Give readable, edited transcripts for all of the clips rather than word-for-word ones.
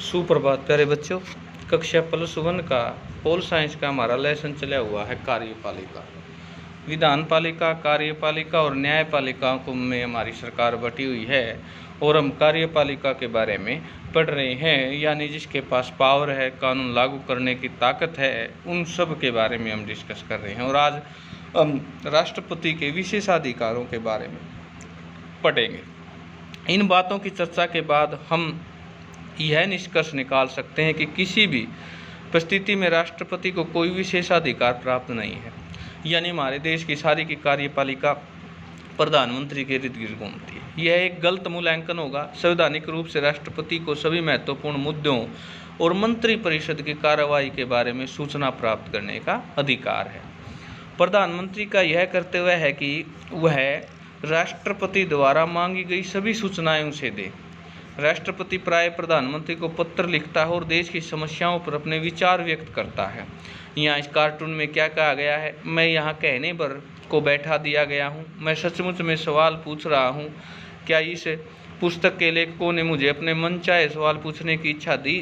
सुप्रभात प्यारे बच्चों। कक्षा +1 का पोल साइंस का हमारा लेसन चला हुआ है कार्यपालिका। विधान पालिका, कार्यपालिका और न्यायपालिका को में हमारी सरकार बटी हुई है और हम कार्यपालिका के बारे में पढ़ रहे हैं, यानी जिसके पास पावर है, कानून लागू करने की ताकत है, उन सब के बारे में हम डिस्कस कर रहे हैं। और आज हम राष्ट्रपति के विशेषाधिकारों के बारे में पढ़ेंगे। इन बातों की चर्चा के बाद हम यह निष्कर्ष निकाल सकते हैं कि किसी भी परिस्थिति में राष्ट्रपति को कोई विशेषाधिकार प्राप्त नहीं है, यानी हमारे देश की सारी की कार्यपालिका प्रधानमंत्री के इर्द गिर्द घूमती है। यह एक गलत मूल्यांकन होगा। संवैधानिक रूप से राष्ट्रपति को सभी महत्वपूर्ण मुद्दों और मंत्रिपरिषद की कार्रवाई के बारे में सूचना प्राप्त करने का अधिकार है। प्रधानमंत्री का यह कर्तव्य है कि वह राष्ट्रपति द्वारा मांगी गई सभी सूचनाएं उसे दे। राष्ट्रपति प्राय प्रधानमंत्री को पत्र लिखता है और देश की समस्याओं पर अपने विचार व्यक्त करता है। यहाँ इस कार्टून में क्या कहा गया है, मैं यहाँ कहने पर को बैठा दिया गया हूँ, मैं सचमुच में सवाल पूछ रहा हूँ। क्या इस पुस्तक के लेखकों ने मुझे अपने मन चाहे सवाल पूछने की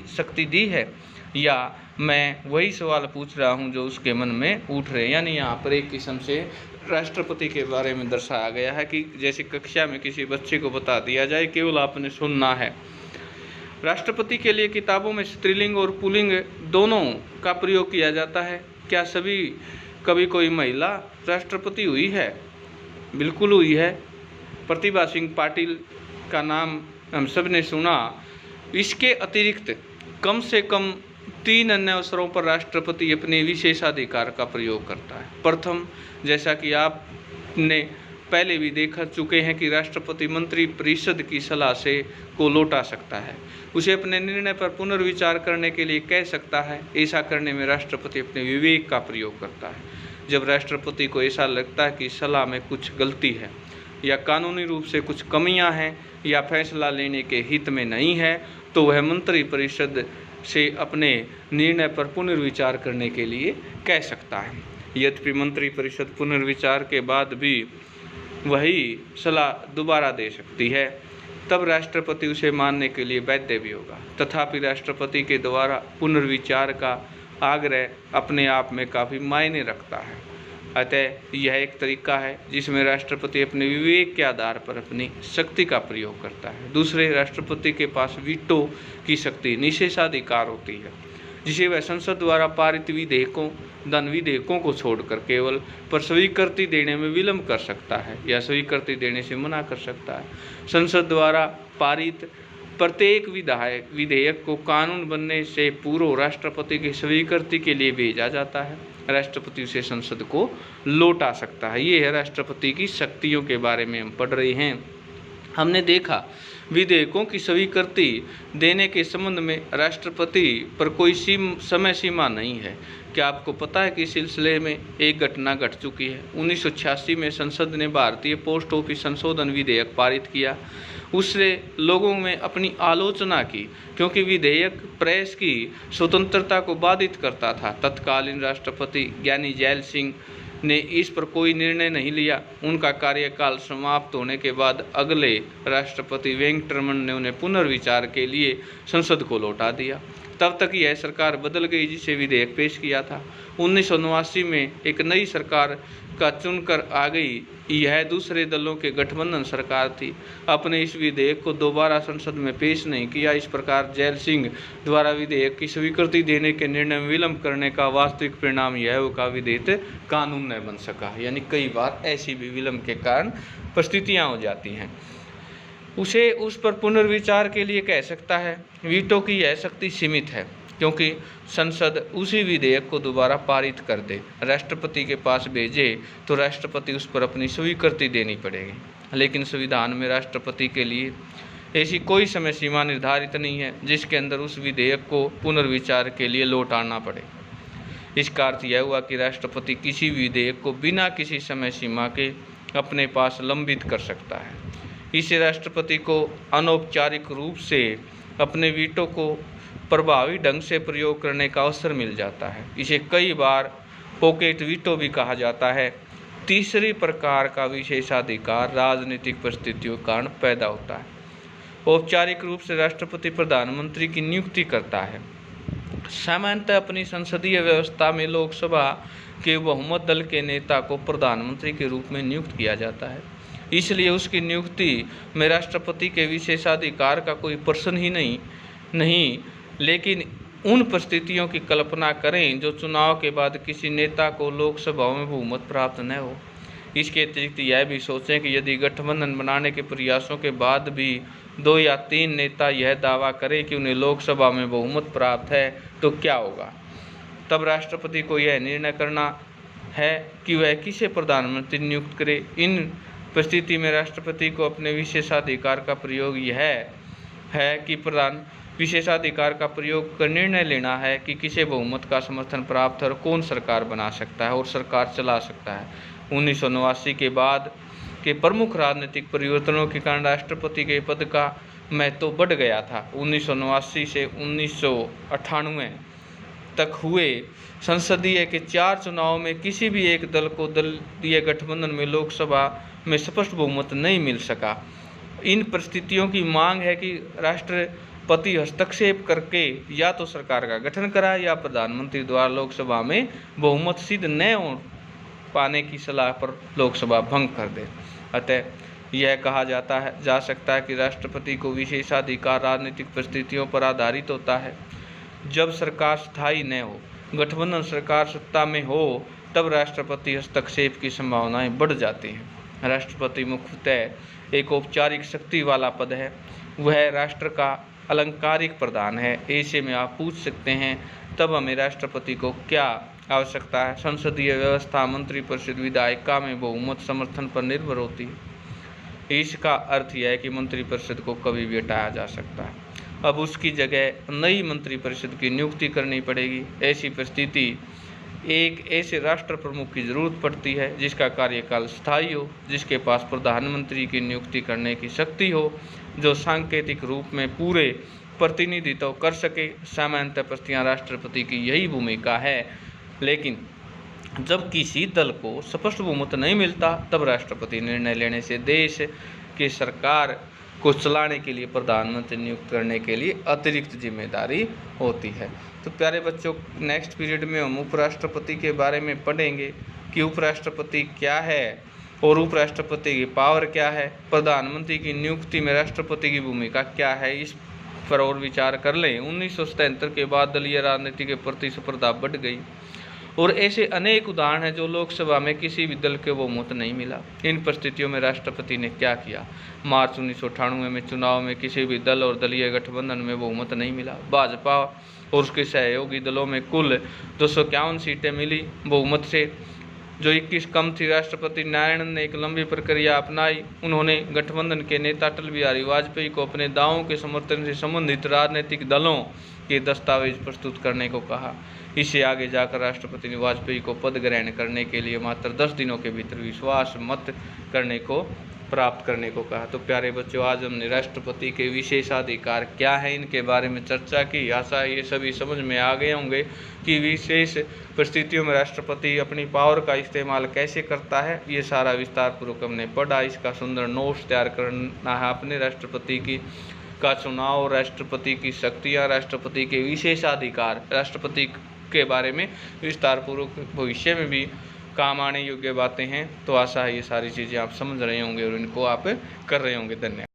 शक्ति दी है, या मैं वही सवाल पूछ रहा हूँ जो उसके मन में उठ रहे। यानी यहाँ पर एक किस्म से राष्ट्रपति के बारे में दर्शाया गया है कि जैसे कक्षा में किसी बच्चे को बता दिया जाए, केवल आपने सुनना है। राष्ट्रपति के लिए किताबों में स्त्रीलिंग और पुल्लिंग दोनों का प्रयोग किया जाता है। क्या कभी कोई महिला राष्ट्रपति हुई है? बिल्कुल हुई है। प्रतिभा सिंह पाटिल का नाम हम सब ने सुना। इसके अतिरिक्त कम से कम 3 अन्य अवसरों पर राष्ट्रपति अपने विशेषाधिकार का प्रयोग करता है। प्रथम, जैसा कि आपने पहले भी देख चुके हैं कि राष्ट्रपति मंत्रिपरिषद की सलाह से को लौटा सकता है, उसे अपने निर्णय पर पुनर्विचार करने के लिए कह सकता है। ऐसा करने में राष्ट्रपति अपने विवेक का प्रयोग करता है। जब राष्ट्रपति को ऐसा लगता है कि सलाह में कुछ गलती है या कानूनी रूप से कुछ कमियां हैं या फैसला लेने के हित में नहीं है, तो वह मंत्रिपरिषद से अपने निर्णय पर पुनर्विचार करने के लिए कह सकता है। यद्यपि मंत्रिपरिषद पुनर्विचार के बाद भी वही सलाह दोबारा दे सकती है, तब राष्ट्रपति उसे मानने के लिए बाध्य भी होगा। तथापि राष्ट्रपति के द्वारा पुनर्विचार का आग्रह अपने आप में काफ़ी मायने रखता है। अतः यह एक तरीका है जिसमें राष्ट्रपति अपने विवेक के आधार पर अपनी शक्ति का प्रयोग करता है। दूसरे, राष्ट्रपति के पास वीटो की शक्ति, निषेधाधिकार होती है, जिसे वह संसद द्वारा पारित विधेयकों को छोड़कर केवल पर स्वीकृति देने में विलंब कर सकता है या स्वीकृति देने से मना कर सकता है। संसद द्वारा पारित प्रत्येक विधेयक को कानून बनने से पूर्व राष्ट्रपति की स्वीकृति के लिए भेजा जाता है। राष्ट्रपति उसे संसद को लौटा सकता है। ये है राष्ट्रपति की शक्तियों के बारे में हम पढ़ रहे हैं। हमने देखा विधेयकों की स्वीकृति देने के संबंध में राष्ट्रपति पर कोई समय सीमा नहीं है। क्या आपको पता है कि इस सिलसिले में एक घटना घट चुकी है? 1986 में संसद ने भारतीय पोस्ट ऑफिस संशोधन विधेयक पारित किया। उससे लोगों में अपनी आलोचना की क्योंकि विधेयक प्रेस की स्वतंत्रता को बाधित करता था। तत्कालीन राष्ट्रपति ज्ञानी जैल सिंह ने इस पर कोई निर्णय नहीं लिया। उनका कार्यकाल समाप्त होने के बाद अगले राष्ट्रपति वेंकटरमन ने उन्हें पुनर्विचार के लिए संसद को लौटा दिया। तब तक यह सरकार बदल गई जिसे विधेयक पेश किया था। 1989 में एक नई सरकार का चुनकर आ गई। यह दूसरे दलों के गठबंधन सरकार थी। अपने इस विधेयक को दोबारा संसद में पेश नहीं किया। इस प्रकार जैल सिंह द्वारा विधेयक की स्वीकृति देने के निर्णय में विलंब करने का वास्तविक परिणाम यह होगा विधेयक कानून न बन सका। यानी कई बार ऐसी भी विलंब के कारण परिस्थितियाँ हो जाती हैं। उसे उस पर पुनर्विचार के लिए कह सकता है। वीटो की यह शक्ति सीमित है क्योंकि संसद उसी विधेयक को दोबारा पारित कर दे, राष्ट्रपति के पास भेजे तो राष्ट्रपति उस पर अपनी स्वीकृति देनी पड़ेगी। लेकिन संविधान में राष्ट्रपति के लिए ऐसी कोई समय सीमा निर्धारित नहीं है जिसके अंदर उस विधेयक को पुनर्विचार के लिए लौटाना पड़े। इसका अर्थ यह हुआ कि राष्ट्रपति किसी विधेयक को बिना किसी समय सीमा के अपने पास लंबित कर सकता है। इससे राष्ट्रपति को अनौपचारिक रूप से अपने वीटो को प्रभावी ढंग से प्रयोग करने का अवसर मिल जाता है। इसे कई बार पॉकेट वीटो भी कहा जाता है। तीसरी प्रकार का विशेषाधिकार राजनीतिक परिस्थितियों के कारण पैदा होता है। औपचारिक रूप से राष्ट्रपति प्रधानमंत्री की नियुक्ति करता है। सामान्यतः अपनी संसदीय व्यवस्था में लोकसभा के बहुमत दल के नेता को प्रधानमंत्री के रूप में नियुक्त किया जाता है, इसलिए उसकी नियुक्ति में राष्ट्रपति के विशेषाधिकार का कोई प्रश्न ही नहीं। लेकिन उन परिस्थितियों की कल्पना करें जो चुनाव के बाद किसी नेता को लोकसभा में बहुमत प्राप्त न हो। इसके अतिरिक्त यह भी सोचें कि यदि गठबंधन बनाने के प्रयासों के बाद भी 2 या 3 नेता यह दावा करें कि उन्हें लोकसभा में बहुमत प्राप्त है तो क्या होगा। तब राष्ट्रपति को यह निर्णय करना है कि वह किसे प्रधानमंत्री नियुक्त करे। इन परिस्थिति में राष्ट्रपति को अपने विशेषाधिकार का प्रयोग यह है कि विशेषाधिकार का प्रयोग कर निर्णय लेना है कि किसे बहुमत का समर्थन प्राप्त है और कौन सरकार बना सकता है और सरकार चला सकता है। 1989 के बाद के प्रमुख राजनीतिक परिवर्तनों के कारण राष्ट्रपति के पद का महत्व बढ़ गया था। 1989 से 1998 तक हुए संसदीय के 4 चुनाव में किसी भी एक दल को दलीय गठबंधन में लोकसभा में स्पष्ट बहुमत नहीं मिल सका। इन परिस्थितियों की मांग है कि राष्ट्रपति हस्तक्षेप करके या तो सरकार का गठन कराए या प्रधानमंत्री द्वारा लोकसभा में बहुमत सिद्ध न हो पाने की सलाह पर लोकसभा भंग कर दे। अतः यह कहा जा सकता है कि राष्ट्रपति को विशेषाधिकार राजनीतिक परिस्थितियों पर आधारित होता है। जब सरकार स्थायी न हो, गठबंधन सरकार सत्ता में हो, तब राष्ट्रपति हस्तक्षेप की संभावनाएं बढ़ जाती हैं। राष्ट्रपति मुख्यतः एक औपचारिक शक्ति वाला पद है, वह राष्ट्र का अलंकारिक प्रधान है। ऐसे में आप पूछ सकते हैं तब हमें राष्ट्रपति को क्या आवश्यकता है। संसदीय व्यवस्था मंत्रिपरिषद विधायिका में बहुमत समर्थन पर निर्भर होती है। इसका अर्थ यह है कि मंत्रिपरिषद को कभी भी हटाया जा सकता है। अब उसकी जगह नई मंत्रिपरिषद की नियुक्ति करनी पड़ेगी। ऐसी परिस्थिति एक ऐसे राष्ट्र प्रमुख की जरूरत पड़ती है जिसका कार्यकाल स्थायी हो, जिसके पास प्रधानमंत्री की नियुक्ति करने की शक्ति हो, जो सांकेतिक रूप में पूरे प्रतिनिधित्व कर सके। सामान्यतः परिस्थितियां राष्ट्रपति की यही भूमिका है, लेकिन जब किसी दल को स्पष्ट बहुमत नहीं मिलता तब राष्ट्रपति निर्णय लेने से देश की सरकार को चलाने के लिए प्रधानमंत्री नियुक्त करने के लिए अतिरिक्त जिम्मेदारी होती है। तो प्यारे बच्चों, नेक्स्ट पीरियड में हम उपराष्ट्रपति के बारे में पढ़ेंगे कि उपराष्ट्रपति क्या है और उपराष्ट्रपति की पावर क्या है, प्रधानमंत्री की नियुक्ति में राष्ट्रपति की भूमिका क्या है, इस पर और विचार कर लें। 1977 के बाद दलीय राजनीति के प्रति स्पर्धा बढ़ गई और ऐसे अनेक उदाहरण हैं जो लोकसभा में किसी भी दल के बहुमत नहीं मिला। इन परिस्थितियों में राष्ट्रपति ने क्या किया। मार्च 1998 में चुनाव में किसी भी दल और दलीय गठबंधन में बहुमत नहीं मिला। भाजपा और उसके सहयोगी दलों में कुल 251 सीटें मिली बहुमत से, जो 21 कम थी। राष्ट्रपति नारायण ने एक लंबी प्रक्रिया अपनाई। उन्होंने गठबंधन के नेता अटल बिहारी वाजपेयी को अपने दावों के समर्थन से संबंधित राजनीतिक दलों के दस्तावेज प्रस्तुत करने को कहा। इससे आगे जाकर राष्ट्रपति ने वाजपेयी को पद ग्रहण करने के लिए मात्र 10 दिनों के भीतर विश्वास मत प्राप्त करने को कहा। तो प्यारे बच्चों, आज हमने राष्ट्रपति के विशेषाधिकार क्या है इनके बारे में चर्चा की। आशा ये सभी समझ में आ गए होंगे कि विशेष परिस्थितियों में राष्ट्रपति अपनी पावर का इस्तेमाल कैसे करता है। ये सारा विस्तार पूर्वक हमने पढ़ा। इसका सुंदर नोट्स तैयार करना है अपने राष्ट्रपति का चुनाव, राष्ट्रपति की शक्तियाँ, राष्ट्रपति के विशेषाधिकार, राष्ट्रपति के बारे में विस्तार पूर्वक भविष्य में भी काम आने योग्य बातें हैं। तो आशा है ये सारी चीज़ें आप समझ रहे होंगे और इनको आप कर रहे होंगे। धन्यवाद।